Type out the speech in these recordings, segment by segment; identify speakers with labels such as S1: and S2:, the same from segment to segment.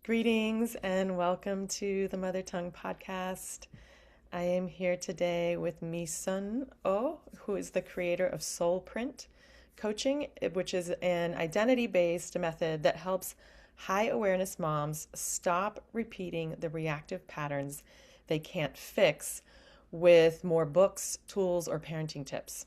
S1: Greetings and welcome to the Mother Tongue podcast. I am here today with Misun Oh, who is the creator of Soulprint Coaching, which is an identity based method that helps high awareness moms stop repeating the reactive patterns they can't fix with more books, tools, or parenting tips.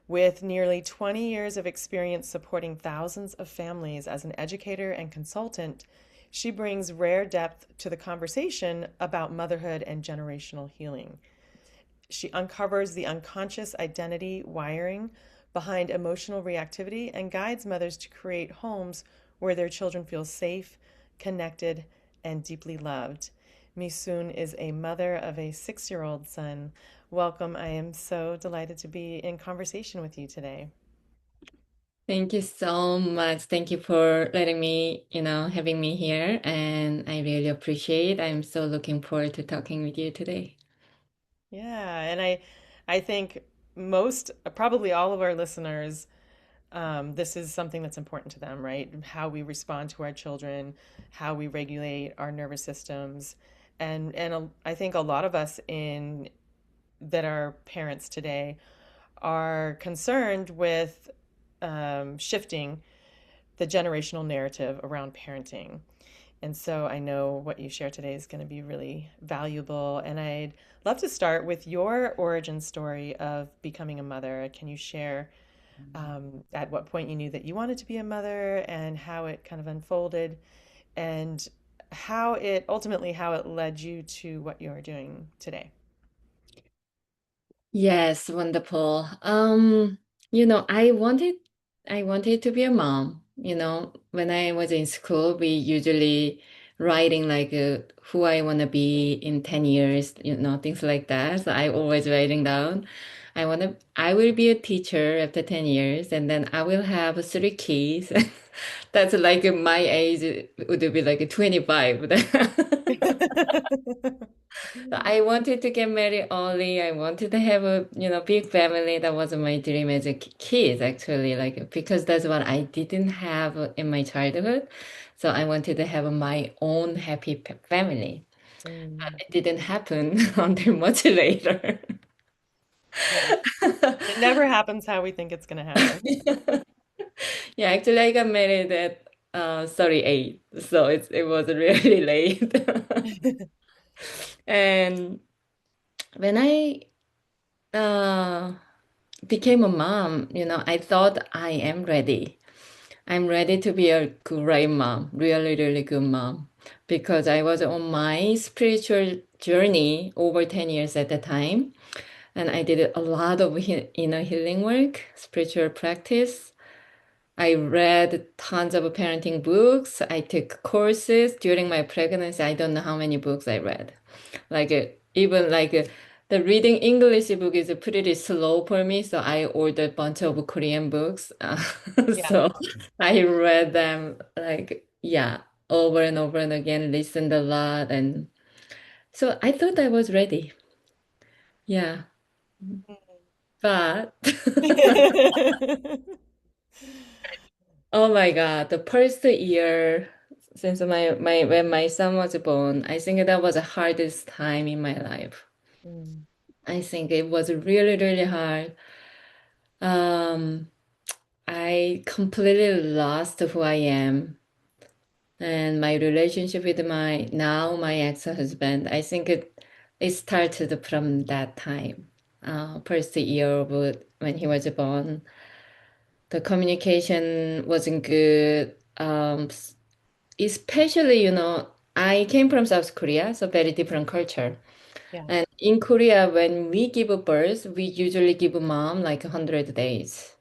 S1: With nearly 20 years of experience supporting thousands of families as an educator and consultant, she brings rare depth to the conversation about motherhood and generational healing. She uncovers the unconscious identity wiring behind emotional reactivity and guides mothers to create homes where their children feel safe, connected, and deeply loved. Misun is a mother of a 6-year-old son. Welcome. I am so delighted to be in conversation with you today.
S2: Thank you so much. Thank you for letting me, having me here. And I really appreciate. I'm so looking forward to talking with you today.
S1: Yeah, and I think most, probably all of our listeners, this is something that's important to them, right? How we respond to our children, how we regulate our nervous systems, and I think a lot of us in that are parents today are concerned with shifting the generational narrative around parenting. And so I know what you share today is going to be really valuable. And I'd love to start with your origin story of becoming a mother. Can you share at what point you knew that you wanted to be a mother and how it kind of unfolded and how it led you to what you are doing today?
S2: Yes, wonderful. I wanted to be a mom. When I was in school, we usually writing like who I want to be in 10 years, things like that. So I always writing down. I will be a teacher after 10 years, and then I will have 3 kids. That's like my age would be like 25. I wanted to get married early. I wanted to have a, big family. That was my dream as a kid, actually, like because that's what I didn't have in my childhood. So I wanted to have my own happy family.
S1: Mm,
S2: It didn't happen until much later.
S1: yeah, it never happens how we think it's going to happen.
S2: Yeah, actually, I got married at 38, so it was really late. And when I uh, became a mom, I thought I am ready. I'm ready to be a great mom, really, really good mom, because I was on my spiritual journey over 10 years at the time. And I did a lot of inner healing work, spiritual practice. I read tons of parenting books. I took courses during my pregnancy. I don't know how many books I read. Like even like the reading English book is pretty slow for me, so I ordered a bunch of Korean books.
S1: Yeah.
S2: So I read them like yeah, over and over and again, listened a lot, and so I thought I was ready. Yeah, but oh my God, the first year since my when my son was born, I think that was the hardest time in my life.
S1: Mm,
S2: I think it was really, really hard. Um, I completely lost who I am and my relationship with my ex-husband. I think it started from that time. First year of when he was born, the communication wasn't good. Especially, I came from South Korea, so very different culture.
S1: yeah.
S2: And in Korea, when we give birth, we usually give mom like 100 days.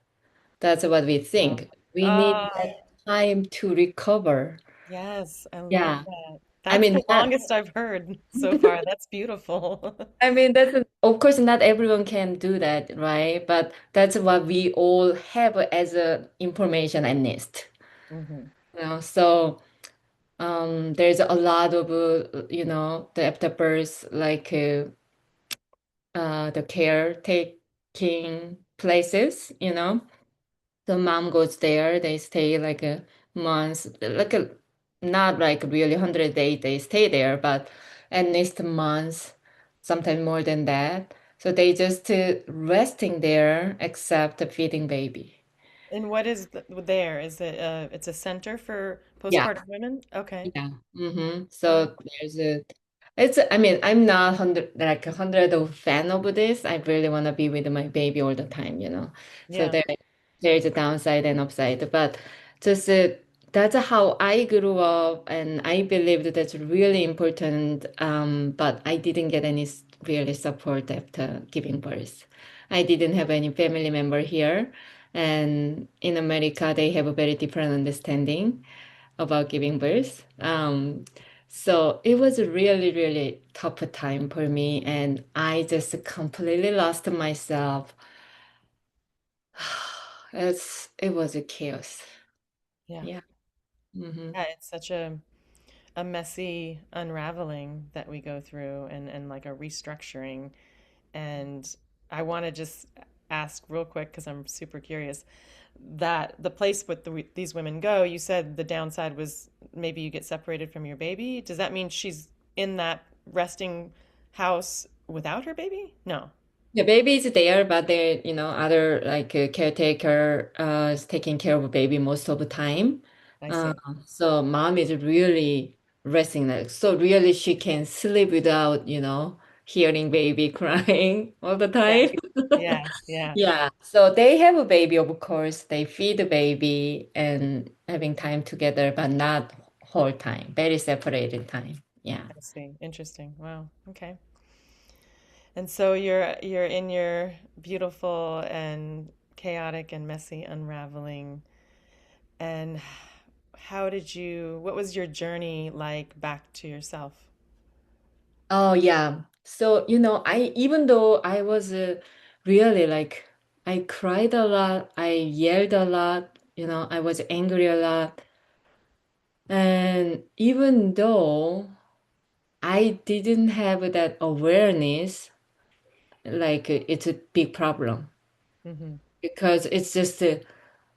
S2: That's what we
S1: Wow.
S2: think. We need
S1: Oh,
S2: that time to recover.
S1: yes, I love
S2: Yeah.
S1: that.
S2: I
S1: That's
S2: mean,
S1: the longest I've heard so far. That's beautiful.
S2: of course, not everyone can do that, right? But that's what we all have as a information and nest.
S1: Hmm.
S2: So there's a lot of, the afterbirth, like the caretaking places. The mom goes there, they stay like a month, like a not like really 100 days they stay there, but at least months, sometimes more than that. So they just resting there except feeding baby.
S1: And what is there? Is it it's a center for
S2: Yeah.
S1: postpartum women? Okay.
S2: Yeah.
S1: Oh,
S2: So there's a, I mean, I'm not a hundred of fan of this. I really want to be with my baby all the time, you know. So
S1: yeah.
S2: there's a downside and upside, but just that's how I grew up, and I believed that's really important. But I didn't get any really support after giving birth. I didn't have any family member here, and in America they have a very different understanding about giving birth. So it was a really, really tough time for me, and I just completely lost myself. It was a chaos.
S1: Yeah.
S2: Yeah. Hmm.
S1: Yeah, it's such a messy unraveling that we go through and like a restructuring. And I want to just ask real quick because I'm super curious that the place with these women go, you said the downside was maybe you get separated from your baby. Does that mean she's in that resting house without her baby? No.
S2: The baby is there, but there, other like a caretaker is taking care of a baby most of the time.
S1: I
S2: Uh,
S1: see.
S2: so mom is really resting, like, so really she can sleep without, hearing baby crying all the
S1: Yeah.
S2: time.
S1: Yeah. Yeah.
S2: Yeah, so they have a baby, of course. They feed the baby and having time together, but not whole time, very separated time. Yeah.
S1: I see. Interesting. Wow. Okay. And so you're in your beautiful and chaotic and messy unraveling. And what was your journey like back to yourself?
S2: Oh, yeah. So, even though I was really like, I cried a lot, I yelled a lot, I was angry a lot. And even though I didn't have that awareness, like it's a big problem
S1: Hmm.
S2: because it's just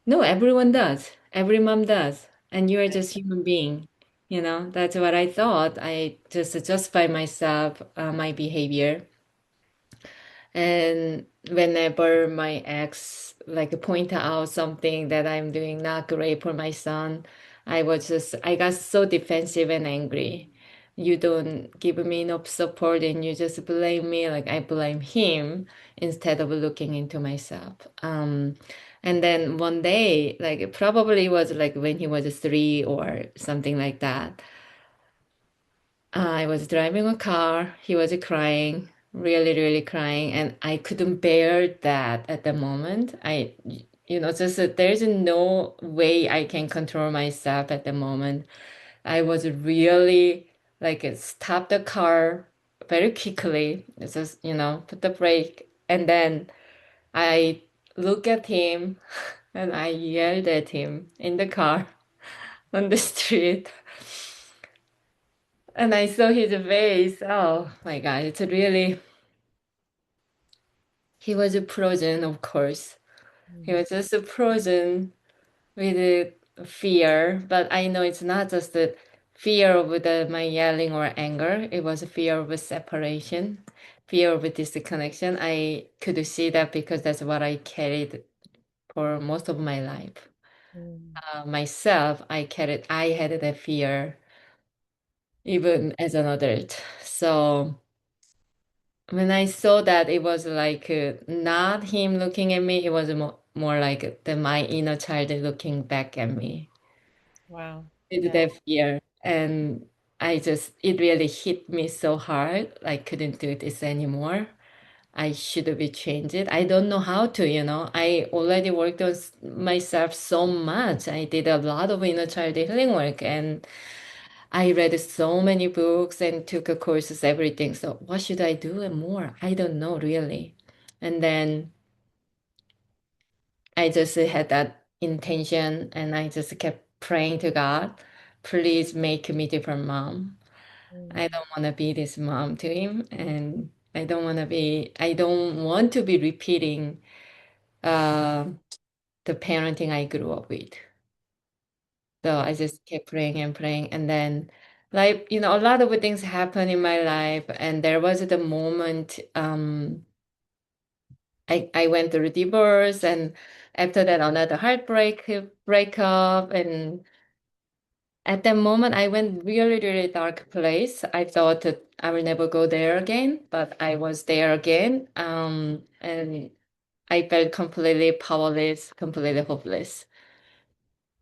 S2: no, everyone does. Every mom does. And you are just human being. That's what I thought. I just justify myself, my behavior. And whenever my ex like point out something that I'm doing not great for my son, I got so defensive and angry. You don't give me enough support and you just blame me, like I blame him instead of looking into myself. And then one day, like it probably was like when he was 3 or something like that. I was driving a car. He was crying, really, really crying, and I couldn't bear that at the moment. Just there's no way I can control myself at the moment. I was really like stop the car very quickly. It's just, put the brake, and then I look at him and I yelled at him in the car on the street. And I saw his face. Oh my God, he was frozen, of course. He was just frozen with fear. But I know it's not just the fear of my yelling or anger. It was a fear of separation, fear of disconnection. I could see that because that's what I carried for most of my life.
S1: Mm.
S2: Myself, I had that fear even as an adult. So, when I saw that, it was like not him looking at me, it was more like my inner child looking back at me
S1: Wow.
S2: with
S1: Yeah.
S2: that fear. And it really hit me so hard. I couldn't do this anymore. I should be changed. I don't know how to, I already worked on myself so much. I did a lot of inner child healing work and I read so many books and took a courses, everything. So what should I do and more? I don't know really. And then I just had that intention and I just kept praying to God, please make me different mom. I
S1: Mm.
S2: don't want to be this mom to him and I don't want to be repeating uh, the parenting I grew up with. So I just kept praying and praying. And then, like, a lot of things happened in my life. And there was the moment I went through divorce, and after that, another heartbreak breakup. And at that moment, I went really, really dark place. I thought that I will never go there again, but I was there again. And I felt completely powerless, completely hopeless.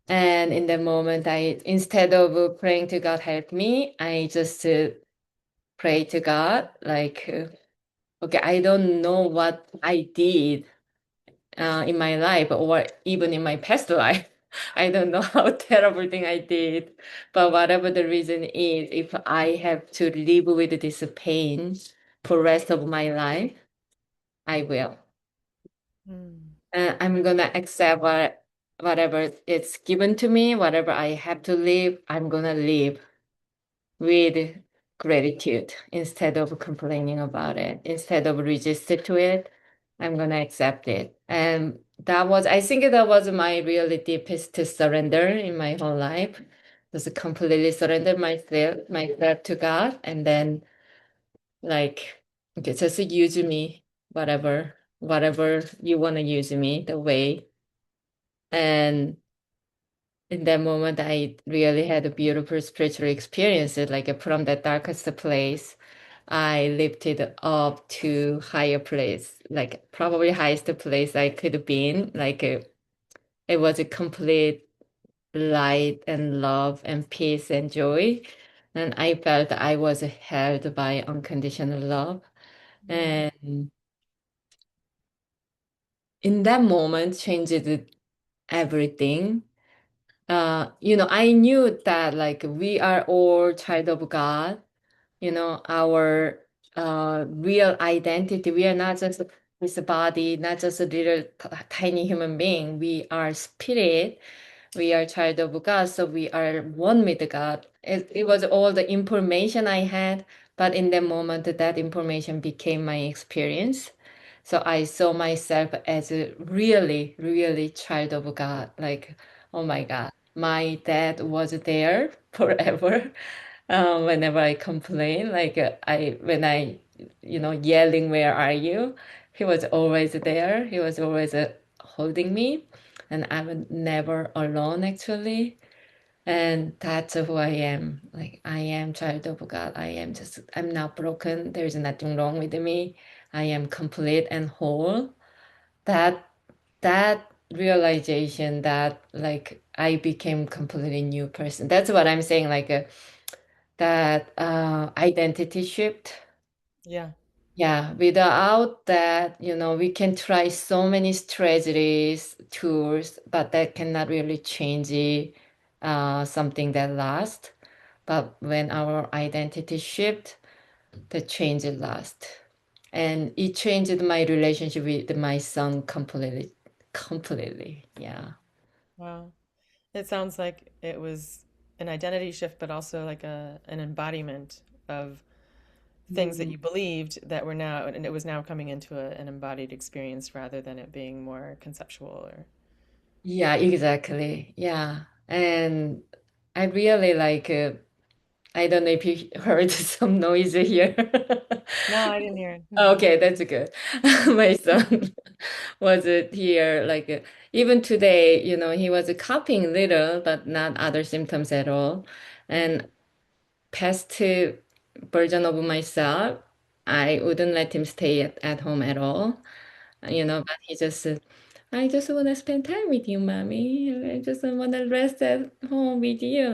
S2: And in that moment, instead of praying to God, help me, I just pray to God, like, okay, I don't know what I did in my life or even in my past life. I don't know how terrible thing I did, but whatever the reason is, if I have to live with this pain for rest of my life, I will.
S1: Mm.
S2: I'm gonna accept whatever it's given to me, whatever I have to live, I'm gonna live with gratitude instead of complaining about it, instead of resisting to it. I'm gonna accept it. And I think that was my really deepest surrender in my whole life. Just completely surrender myself to God, and then like, okay, just use me, whatever you want to use me, the way. And in that moment, I really had a beautiful spiritual experience. Like from the darkest place, I lifted up to higher place, like probably highest place I could have been. Like it was a complete light and love and peace and joy. And I felt I was held by unconditional love.
S1: Mm.
S2: And in that moment, changed everything. I knew that like we are all child of God, our real identity. We are not just this body, not just a little tiny human being. We are spirit. We are child of God, so we are one with God. It was all the information I had, but in that moment, that information became my experience. So I saw myself as a really, really child of God. Like, oh my God, my dad was there forever. Whenever I complain, like when I, yelling, "Where are you?" He was always there. He was always holding me, and I was never alone actually. And that's who I am. Like I am child of God. I'm not broken. There's nothing wrong with me. I am complete and whole. That that realization that like I became completely new person. That's what I'm saying. Like that identity shift.
S1: Yeah.
S2: Yeah, without that, we can try so many strategies, tools, but that cannot really change something that lasts. But when our identity shift, the change lasts. And it changed my relationship with my son completely, completely. Yeah.
S1: Wow. It sounds like it was an identity shift, but also like an embodiment of things that
S2: Mm.
S1: you believed that were now, and it was now coming into an embodied experience rather than it being more conceptual or.
S2: Yeah, exactly. Yeah. And I really like I don't know if you heard some noise here.
S1: No, I didn't hear it.
S2: Okay, that's good. My son was here, like even today, he was coughing little, but not other symptoms at all.
S1: Mhm.
S2: And past version of myself, I wouldn't let him stay at home at all, but he just I just want to spend time with you, mommy. I just want to rest at home with you.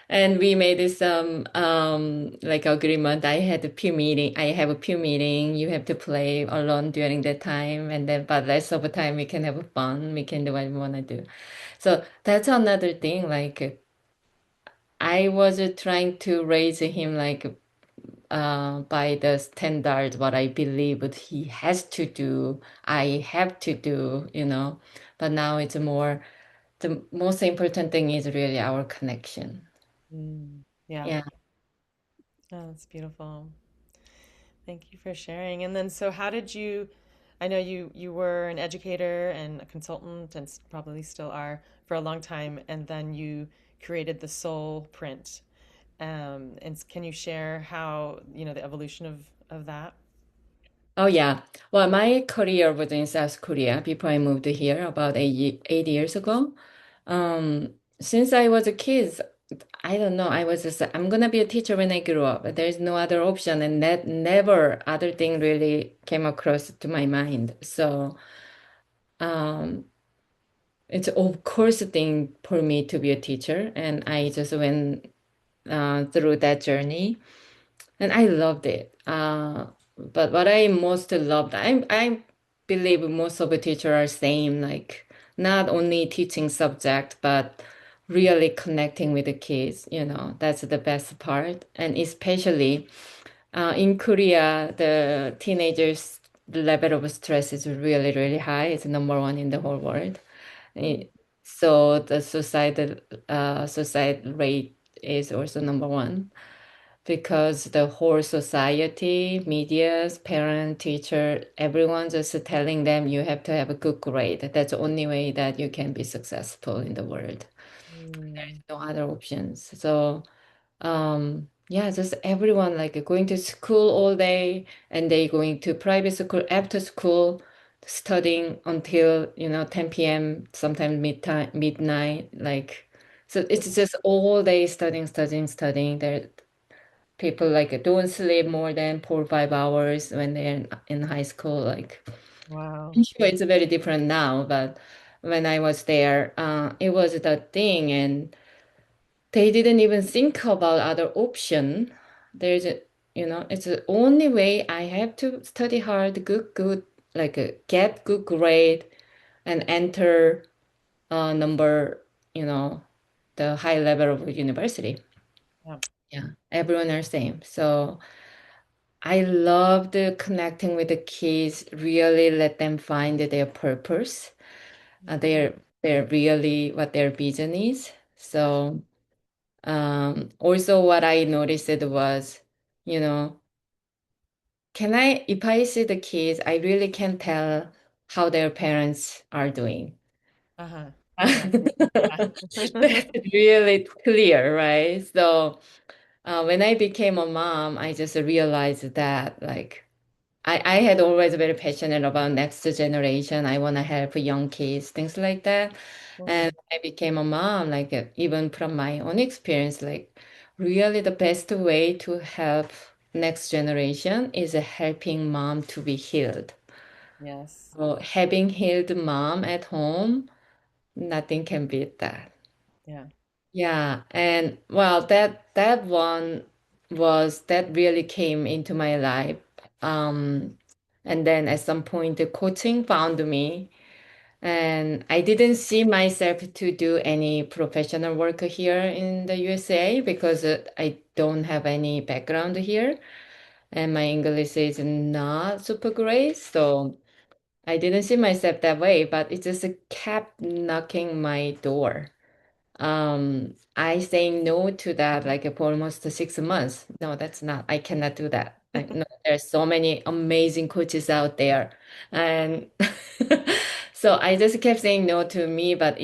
S2: And we made this like agreement. I have a pew meeting. You have to play alone during that time, and then but rest of the time we can have fun. We can do what we want to do. So that's another thing. Like I was trying to raise him like by the standard what I believe he has to do, I have to do, But now it's more, the most important thing is really our connection.
S1: Mm. Yeah.
S2: Yeah.
S1: Oh, that's beautiful. Thank you for sharing. And then, so how did you, I know you were an educator and a consultant and probably still are for a long time, and then you created the Soul Print. And can you share how, the evolution of that?
S2: Oh yeah. Well, my career was in South Korea before I moved here about 8 years ago. Since I was a kid, I don't know. I was just, I'm gonna be a teacher when I grow up. There's no other option, and that never other thing really came across to my mind. So, um, it's of course a thing for me to be a teacher, and I just went through that journey, and I loved it. But what I most loved, I believe most of the teachers are same, like not only teaching subject, but really connecting with the kids. That's the best part. And especially in Korea, the teenagers' level of stress is really, really high. It's number one in the whole world.
S1: Mm.
S2: It- so the suicide rate is also number one because the whole society, medias, parent, teacher, everyone just telling them you have to have a good grade. That's the only way that you can be successful in the world.
S1: Mm.
S2: No other options. So yeah, just everyone like going to school all day and they going to private school after school, studying until 10 p.m., sometimes midnight. Like so it's just all day studying, studying, studying. There people like don't sleep more than 4 or 5 hours when they're in high school. Like
S1: Wow.
S2: I'm sure it's very different now, but when I was there, it was the thing, and they didn't even think about other option. There's a, it's the only way I have to study hard, good, like get good grade and enter number, you know, the high level of university.
S1: Yeah.
S2: Yeah, everyone are same. So I love the connecting with the kids, really let them find their purpose.
S1: Mhm.
S2: They're really what their vision is. So also what I noticed it was, you know, if I see the kids, I really can tell how their parents are doing.
S1: Uh-huh. Yeah. Yeah.
S2: That's really clear, right? So when I became a mom, I just realized that like I had always very passionate about next generation. I want to help young kids, things like that. And
S1: Mm.
S2: I became a mom, like even from my own experience, like really the best way to help next generation is helping mom to be healed.
S1: Yes.
S2: So having healed mom at home, nothing can beat that.
S1: Yeah.
S2: Yeah, and well, that one was that really came into my life. Um, and then at some point, the coaching found me, and I didn't see myself to do any professional work here in the USA because I don't have any background here, and my English is not super great, so I didn't see myself that way. But it just kept knocking my door. I say no to that like for almost 6 months. No, that's not. I cannot do that. I know there's so many amazing coaches out there. And so I just kept saying no to me, but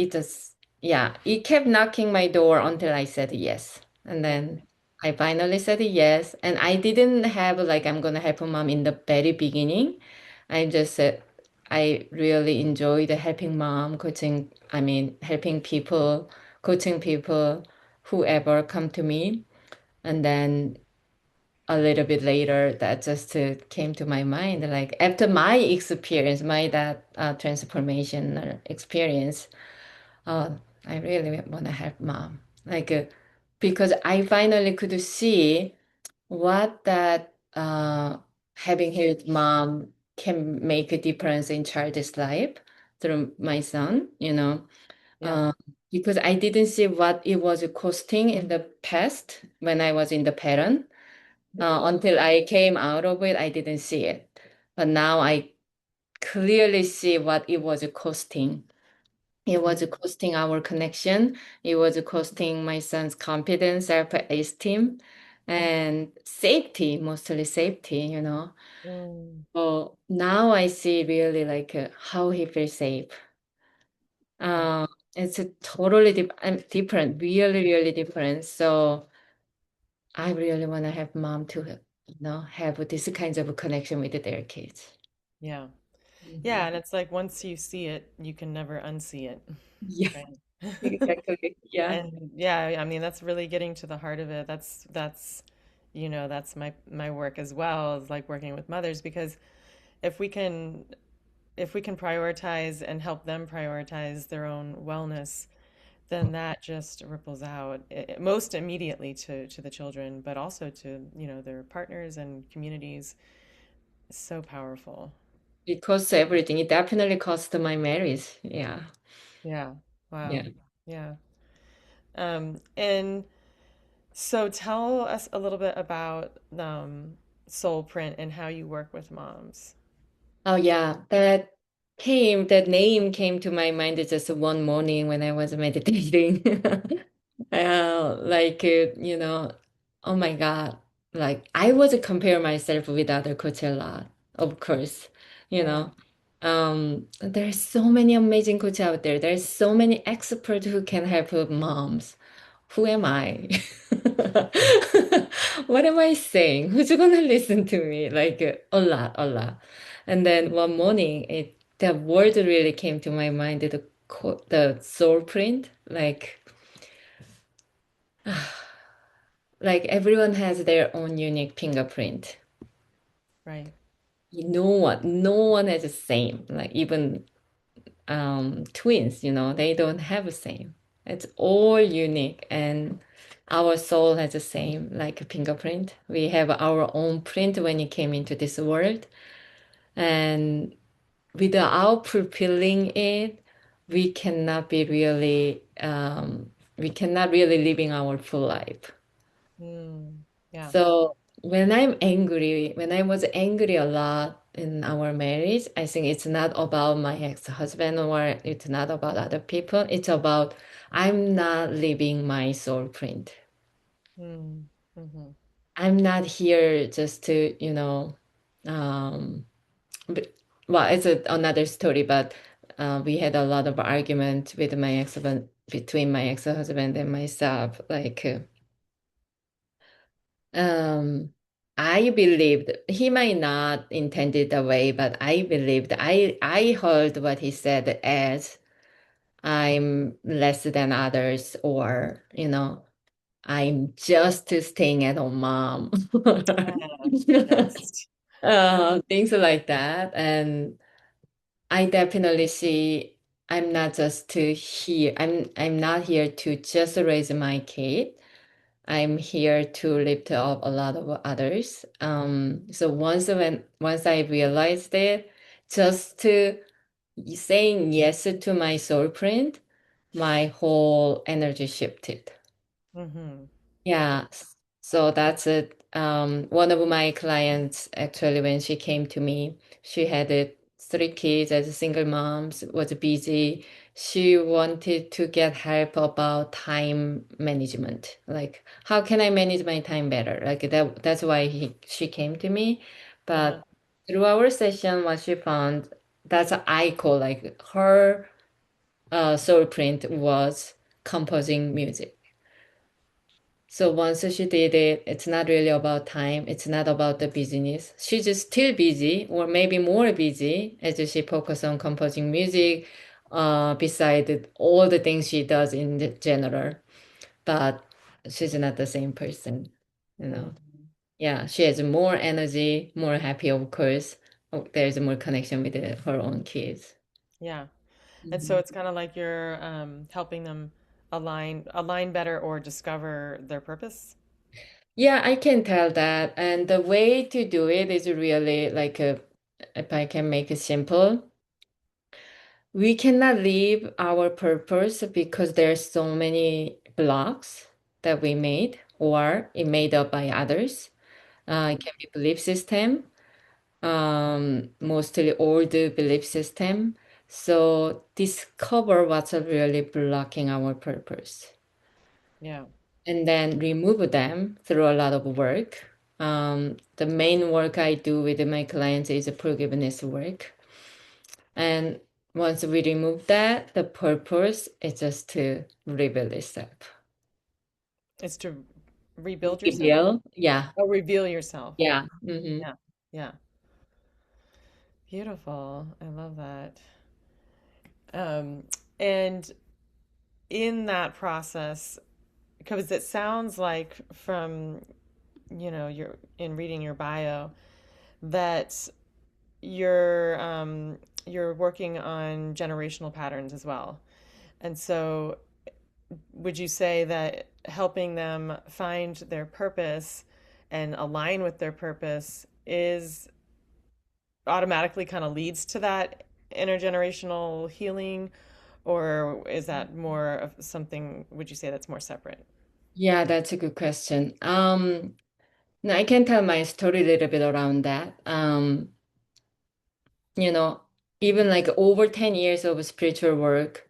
S2: yeah, it kept knocking my door until I said yes. And
S1: Yeah.
S2: then I finally said yes. And I didn't have like, I'm gonna help mom in the very beginning. I just said, I really enjoyed helping mom, helping people, coaching people, whoever come to me. And then a little bit later, that just came to my mind. Like after my experience, my that transformation experience, uh, I really want to help mom. Like because I finally could see what that having his mom can make a difference in child's life through my son.
S1: Yeah.
S2: uh, because I didn't see what it was costing in the past when I was in the parent. Until I came out of it, I didn't see it. But now I clearly see what it was costing. It
S1: Mm.
S2: was costing our connection. It was costing my son's confidence, self-esteem, and safety, mostly safety.
S1: Mm.
S2: So now I see really like how he feels safe.
S1: Yeah.
S2: It's a totally different, really, really different. So I really want to have mom to, have this kinds of connection with their kids.
S1: Yeah. Yeah,
S2: Mhm.
S1: and it's like once you see it, you can never unsee it,
S2: Yeah,
S1: right?
S2: exactly. Yeah.
S1: And yeah, I mean that's really getting to the heart of it. That's my work as well, is like working with mothers because if we can if we can prioritize and help them prioritize their own wellness, then that just ripples out most immediately to the children, but also to, their partners and communities. It's so powerful.
S2: It costs everything. It definitely cost my marriage. Yeah.
S1: Yeah. Wow.
S2: Yeah.
S1: Yeah. And so tell us a little bit about Soulprint and how you work with moms.
S2: Oh yeah, that name came to my mind just one morning when I was meditating. Oh my God, like I was compare myself with other coach a lot, of course, you
S1: Yeah.
S2: know. There's so many amazing coaches out there. There's so many experts who can help moms. Who am I? What am I saying? Who's gonna listen to me? Like a lot, a lot. And then one morning, the word really came to my mind, the soul print. Like everyone has their own unique fingerprint.
S1: Right.
S2: No one has the same. Like even twins, they don't have the same. It's all unique, and our soul has the same, like a fingerprint. We have our own print when you came into this world, and without fulfilling it, we cannot be really, we cannot really living our full life.
S1: Mm, yeah.
S2: So when I was angry a lot in our marriage, I think it's not about my ex-husband or it's not about other people. It's about I'm not living my soul print.
S1: Mm, hmm.
S2: I'm not here just to, um, but, well, it's another story, but we had a lot of argument with my ex-husband, between my ex-husband and myself, like, Um, I believed he might not intend it that way, but I heard what he said as I'm less than others, or I'm just staying at home mom.
S1: Ah, yes.
S2: Things like that. And I definitely see I'm not just to here. I'm not here to just raise my kid. I'm here to lift up a lot of others. So once I realized it, just to saying yes to my soul print, my whole energy shifted.
S1: Hmm.
S2: Yeah, so that's it. One of my clients, actually, when she came to me, she had three kids as a single mom, was busy. She wanted to get help about time management. Like, how can I manage my time better? Like that's why she came to me.
S1: Uh-huh.
S2: But through our session, what she found, that's what I call like her soul print was composing music. So once she did it, it's not really about time. It's not about the business. She's just still busy, or maybe more busy, as she focus on composing music, beside all the things she does in the general. But she's not the same person, you know.
S1: Hmm.
S2: Yeah, she has more energy, more happy, of course. Oh, there's more connection with her own kids.
S1: Yeah. And so
S2: Mhm.
S1: it's kind of like you're helping them align better or discover their purpose.
S2: Yeah, I can tell that. And the way to do it is really like if I can make it simple, we cannot leave our purpose because there's so many blocks that we made or it made up by others. It can be belief system, mostly old belief system. So discover what's really blocking our purpose
S1: Yeah.
S2: and then remove them through a lot of work. The main work I do with my clients is a forgiveness work. And once we remove that, the purpose is just to rebuild itself.
S1: It's to rebuild yourself?
S2: Rebuild, yeah,
S1: Oh, reveal yourself.
S2: yeah. Hmm.
S1: Yeah. Yeah. Beautiful. I love that. Um, and in that process, because it sounds like from, your in reading your bio that you're working on generational patterns as well. And so would you say that helping them find their purpose and align with their purpose is automatically kind of leads to that intergenerational healing, or is that more of something, would you say that's more separate?
S2: Yeah, that's a good question. Now I can tell my story a little bit around that. You know, even like over 10 years of spiritual work,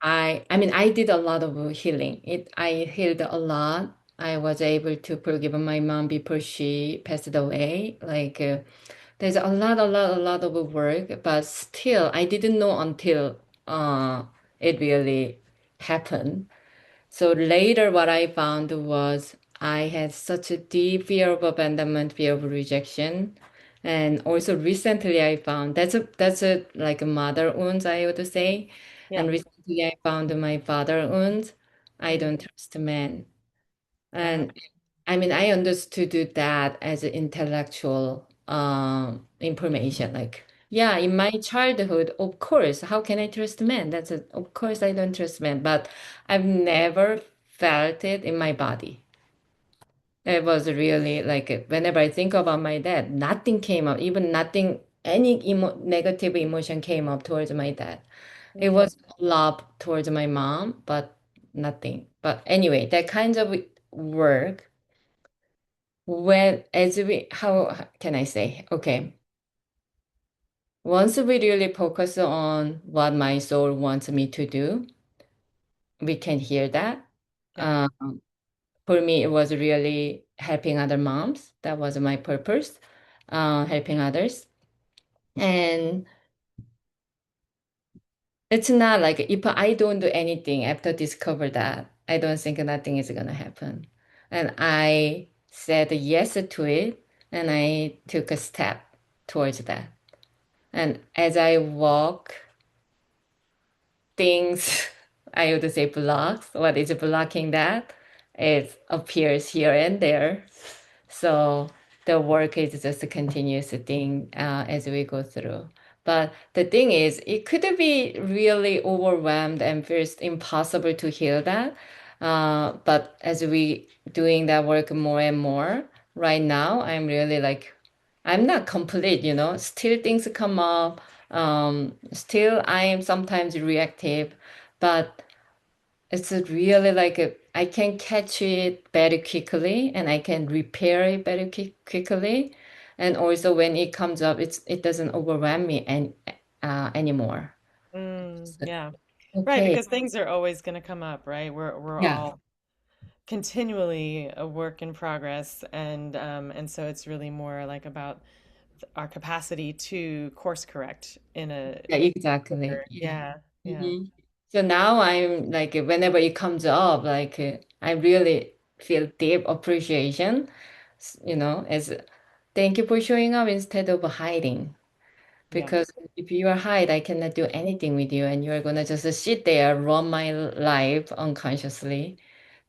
S2: I mean, I did a lot of healing. I healed a lot. I was able to forgive my mom before she passed away. There's a lot of work, but still, I didn't know until uh, it really happened. So later, what I found was I had such a deep fear of abandonment, fear of rejection. And also recently I found that's a like a mother wounds, I would say.
S1: Yeah.
S2: And recently I found my father wounds. I
S1: Mm.
S2: don't trust men.
S1: Uh,
S2: And I mean, I understood that as an intellectual information. Like, yeah, in my childhood, of course, how can I trust men? Of course, I don't trust men, but I've never felt it in my body. It was really like whenever I think about my dad, nothing came up, even nothing, negative emotion came up towards my dad. It
S1: mm,
S2: was love towards my mom, but nothing. But anyway, that kind of work when as we how can I say? Okay. Once we really focus on what my soul wants me to do, we can hear that.
S1: yeah.
S2: Um, for me, it was really helping other moms. That was my purpose, helping others. And it's not like if I don't do anything after discover that, I don't think nothing is gonna happen. And I said yes to it, and I took a step towards that. And as I walk things, I would say blocks. What is blocking that? It appears here and there. So the work is just a continuous thing as we go through. But the thing is, it could be really overwhelmed and feels impossible to heal that. But as we doing that work more and more, right now, I'm really like, I'm not complete, still things come up. Still I am sometimes reactive, but it's really I can catch it very quickly and I can repair it very quickly. And also when it comes up, it doesn't overwhelm me anymore. So,
S1: Yeah. Right,
S2: okay.
S1: because things are always going to come up, right? We're
S2: Yeah,
S1: all continually a work in progress, and so it's really more like about our capacity to course correct in a
S2: yeah, exactly.
S1: quicker.
S2: Yeah.
S1: Yeah, yeah,
S2: Hmm. So now I'm like, whenever it comes up, I really feel deep appreciation, as thank you for showing up instead of hiding.
S1: yeah,
S2: Because if you are hide, I cannot do anything with you, and you're gonna just sit there, run my life unconsciously.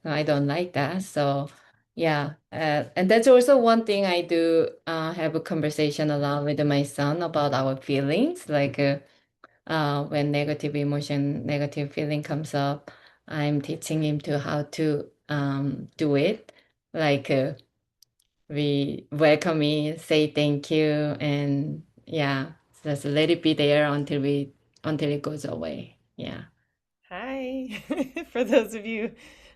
S2: I don't like that. So, yeah, and that's also one thing I do. Have a conversation a lot with my son about our feelings. When negative feeling comes up, I'm teaching him to how to do it. Like. We welcome me, say thank you, and yeah, just let it be there until it goes away. Yeah.
S1: Hi. For those of you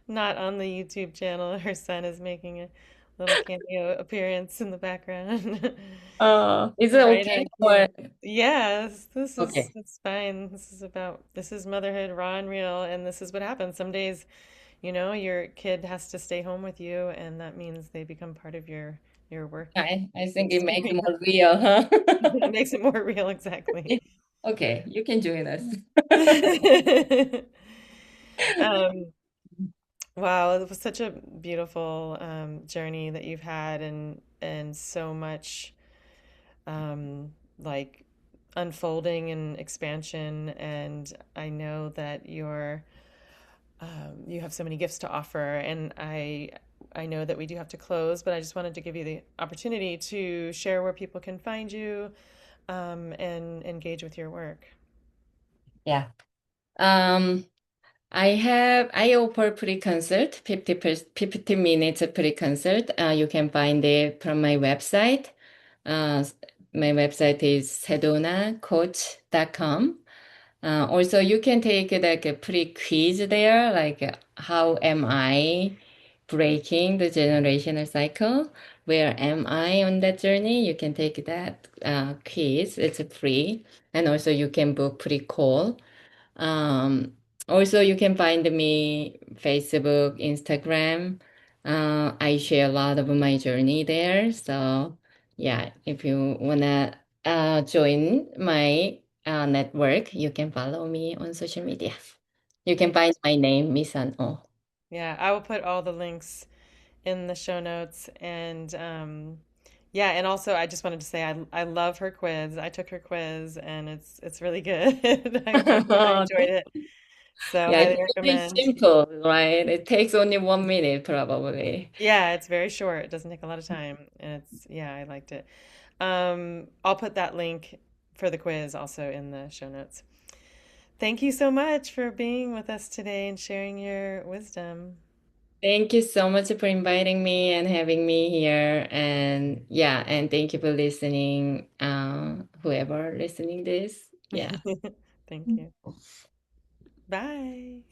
S1: not on the YouTube channel, her son is making a little cameo appearance in the background.
S2: Is it
S1: Right
S2: okay?
S1: on
S2: Or
S1: cue. Yes, this is
S2: okay.
S1: it's fine. This is motherhood raw and real, and this is what happens. Some days, your kid has to stay home with you, and that means they become part of your work
S2: I think it makes it
S1: experience.
S2: more real, huh?
S1: It makes it more real, exactly.
S2: Okay, you can join us.
S1: Um, wow, it was such a beautiful journey that you've had, and so much like unfolding and expansion. And I know that you have so many gifts to offer, and I know that we do have to close, but I just wanted to give you the opportunity to share where people can find you and engage with your work.
S2: Yeah. Um, I offer pre-consult, 50 minutes pre-consult. You can find it from my website. Uh, my website is sedonacoach.com. Also, you can take like a pre-quiz there, like how am I breaking the generational cycle? Where am I on that journey? You can take that quiz. It's free. And also you can book pre-call. Um, Also, you can find me Facebook, Instagram. I share a lot of my journey there. So, yeah, if you wanna join my network, you can follow me on social media. You can
S1: Thank you.
S2: find my name, Misun Oh.
S1: Yeah, I will put all the links in the show notes. And yeah, and also I just wanted to say I love her quiz. I took her quiz and it's really good. I enjoyed it. So
S2: Yeah,
S1: highly
S2: it's really
S1: recommend.
S2: simple, right? It takes only 1 minute probably.
S1: Yeah, it's very short. It doesn't take a lot of time. And it's yeah, I liked it. I'll put that link for the quiz also in the show notes. Thank you so much for being with us today and sharing your wisdom.
S2: Thank you so much for inviting me and having me here. And yeah, and thank you for listening, whoever listening this. Yeah.
S1: Thank you. Bye.